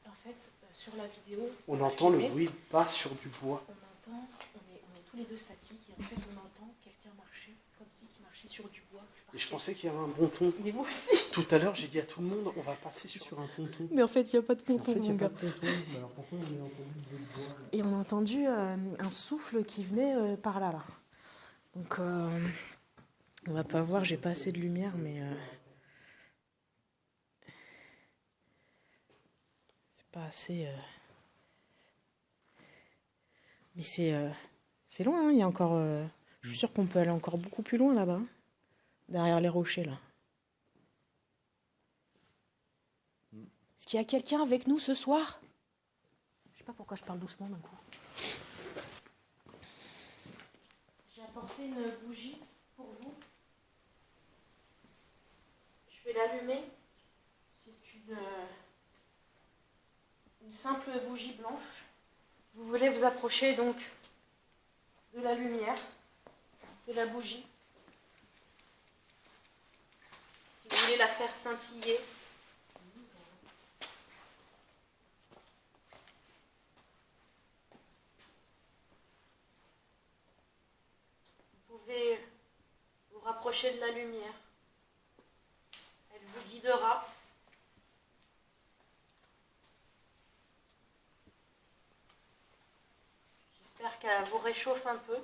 En fait, sur la vidéo, On entend le bruit de pas sur du bois. on est tous les deux statiques et en fait on entend quelqu'un marcher comme si il marchait sur du bois. Et je pensais qu'il y avait un ponton. Mais moi aussi. Tout à l'heure, j'ai dit à tout le monde, on va passer sur un ponton. Mais en fait, il n'y a pas de En ponton, fait, il n'y mon a pas gars. de ponton. Mais alors pourquoi on a entendu du bruit de bois? Et on a entendu un souffle qui venait par là. Donc, on va pas voir, j'ai pas assez de lumière, mais c'est pas assez. Mais c'est loin, hein, il y a encore. Je suis sûre qu'on peut aller encore beaucoup plus loin là-bas, hein, derrière les rochers là. Est-ce qu'il y a quelqu'un avec nous ce soir? Je sais pas pourquoi je parle doucement d'un coup. J'ai apporté une bougie pour vous. vais l'allumer. C'est une simple bougie blanche. Vous voulez vous approcher donc de la lumière, de la bougie. Si vous voulez la faire scintiller, vous pouvez vous rapprocher de la lumière. Elle vous guidera. J'espère qu'elle vous réchauffe un peu.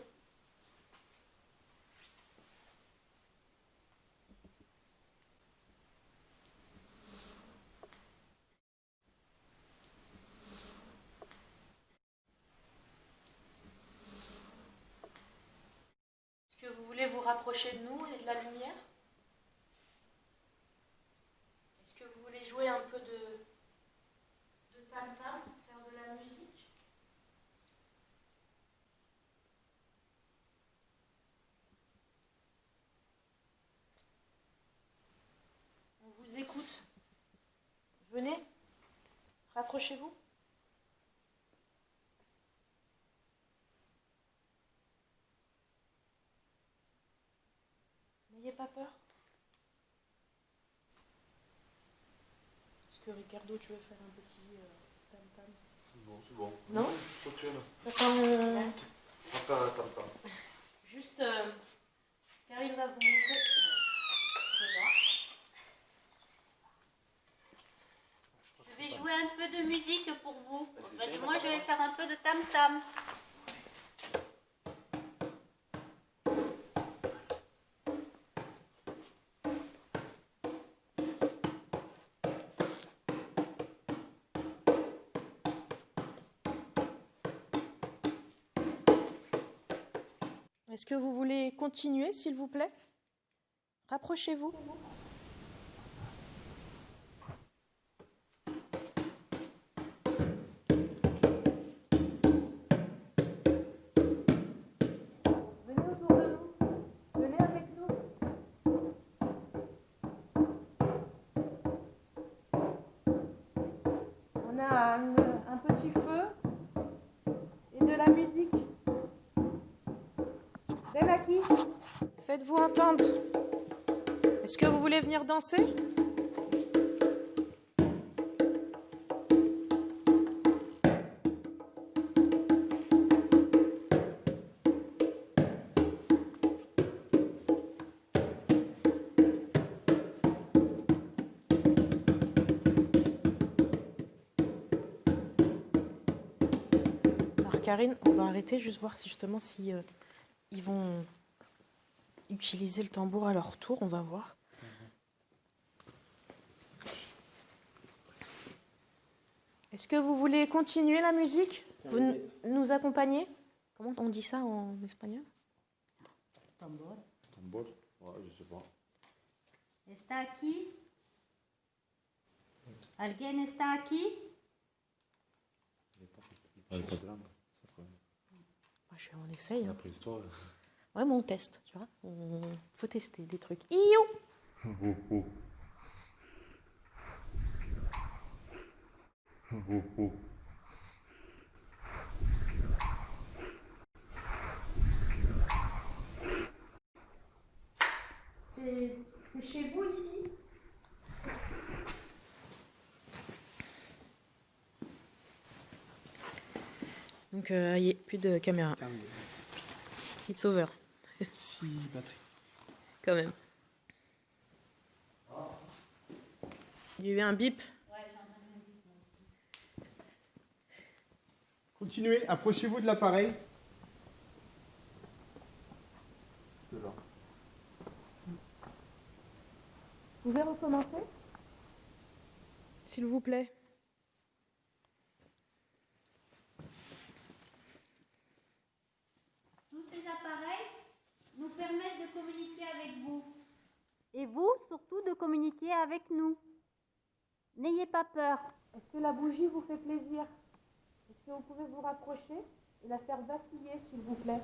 Est-ce que vous voulez vous rapprocher de nous et de la lumière? Est-ce que vous voulez jouer un peu de tam-tam, faire de la musique? On vous écoute. Venez, rapprochez-vous. N'ayez pas peur. Est-ce que Ricardo, tu veux faire un petit tam-tam? C'est bon. Non? Continue. Attends, On va faire un tam-tam. juste, Karine va vous montrer. C'est là. Je vais jouer un peu de musique pour vous. En fait, moi, je vais faire un peu de tam-tam. Est-ce que vous voulez continuer, s'il vous plaît? Rapprochez-vous. Venez autour de nous. Venez avec nous. On a un petit feu et de la musique. Benaki, faites-vous entendre. Est-ce que vous voulez venir danser? Alors Karine, on va arrêter, juste voir si justement si ils vont utiliser le tambour à leur tour, on va voir. Est-ce que vous voulez continuer la musique? Vous nous accompagnez? Comment on dit ça en espagnol? Tambor. Tambor? Ouais, je sais pas. ¿Está aquí? ¿Alguien está aquí? Il n'y a pas de langue. On essaye. La préhistoire. Ouais, mais on teste, tu vois. Faut tester des trucs. Iou! Oh, oh. Oh, oh. C'est chez vous ici? Donc, plus de caméra. It's over. 6 batteries. Quand même. Il y a eu un bip. Continuez, approchez-vous de l'appareil. De là. Vous pouvez recommencer? S'il vous plaît. Tous ces appareils nous permettent de communiquer avec vous. Et vous, surtout, de communiquer avec nous. N'ayez pas peur. Est-ce que la bougie vous fait plaisir? Est-ce que vous pouvez vous rapprocher et la faire vaciller, s'il vous plaît?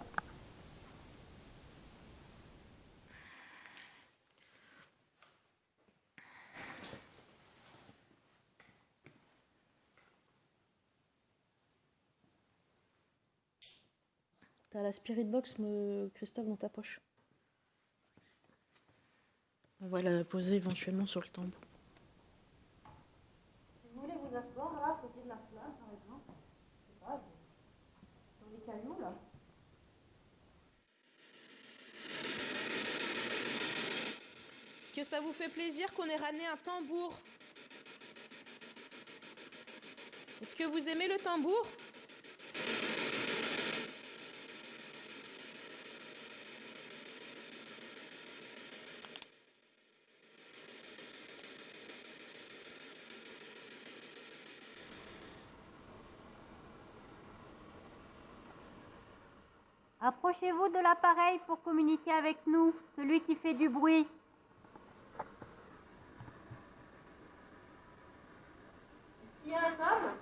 T'as la Spirit Box, Christophe, dans ta poche. On va la poser éventuellement sur le tambour. Si vous voulez vous asseoir là, à côté de la flamme, par exemple, je sais pas, sur les cailloux là. Est-ce que ça vous fait plaisir qu'on ait ramené un tambour? Est-ce que vous aimez le tambour? Approchez-vous de l'appareil pour communiquer avec nous, celui qui fait du bruit. Est-ce qu'il y a un homme?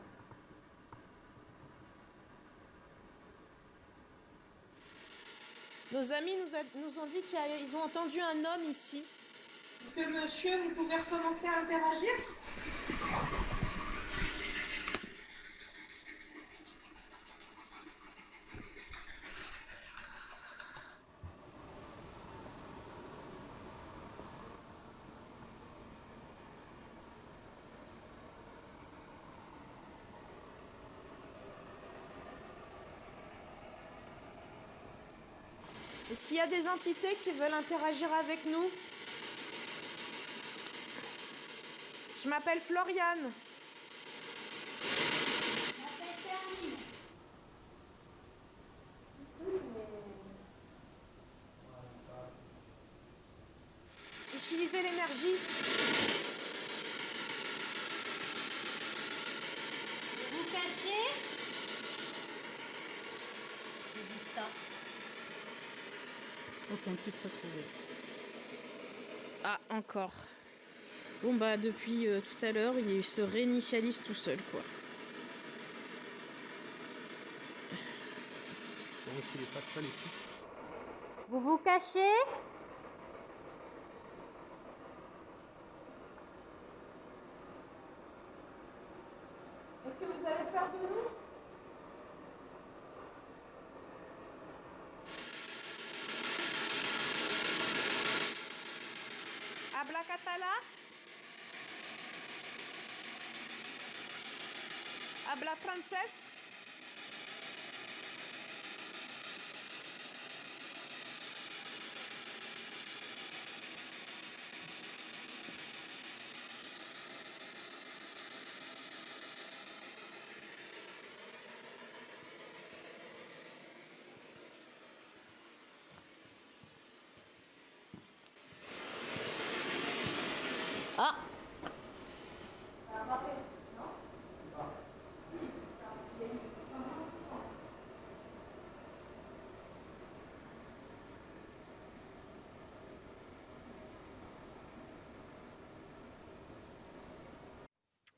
Nos amis nous ont dit qu'ils ont entendu un homme ici. Est-ce que monsieur, vous pouvez recommencer à interagir? Est-ce qu'il y a des entités qui veulent interagir avec nous? Je m'appelle Floriane. Je m'appelle Carmine. Utilisez l'énergie. Vous cachez. J'ai dit ça. Aucun titre retrouvé. Ah, encore. Bon bah depuis tout à l'heure, il se réinitialise tout seul quoi. Espérons qu'il efface pas les pistes. Vous vous cachez. Est-ce que vous avez peur de nous? Habla catala? Habla francés? Ah!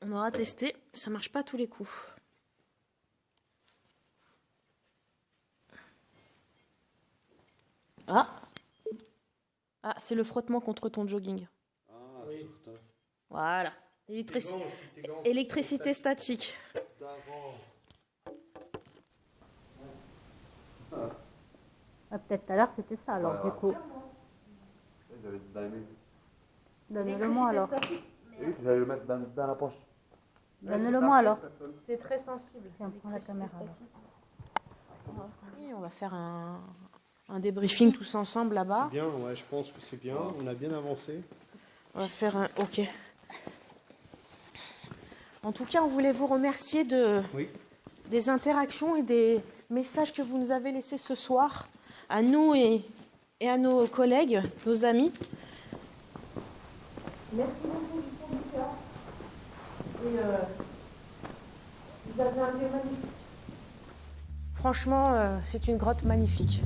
On aura testé, ça marche pas à tous les coups. Ah! Ah, c'est le frottement contre ton jogging. Ah, oui. Voilà. Électricité statique. Ah, peut-être tout à l'heure c'était ça alors, du coup. Donne-le-moi alors. Oui, j'allais le mettre dans la poche. Donne-le-moi alors. C'est très sensible. Tiens, prends la caméra alors. Oui, on va faire un débriefing tous ensemble là-bas. C'est bien, ouais, je pense que c'est bien. On a bien avancé. On va faire un... Ok. En tout cas, on voulait vous remercier des interactions et des messages que vous nous avez laissés ce soir à nous et à nos collègues, nos amis. Merci beaucoup du fond du cœur. Et vous avez un lieu magnifique. Franchement, c'est une grotte magnifique.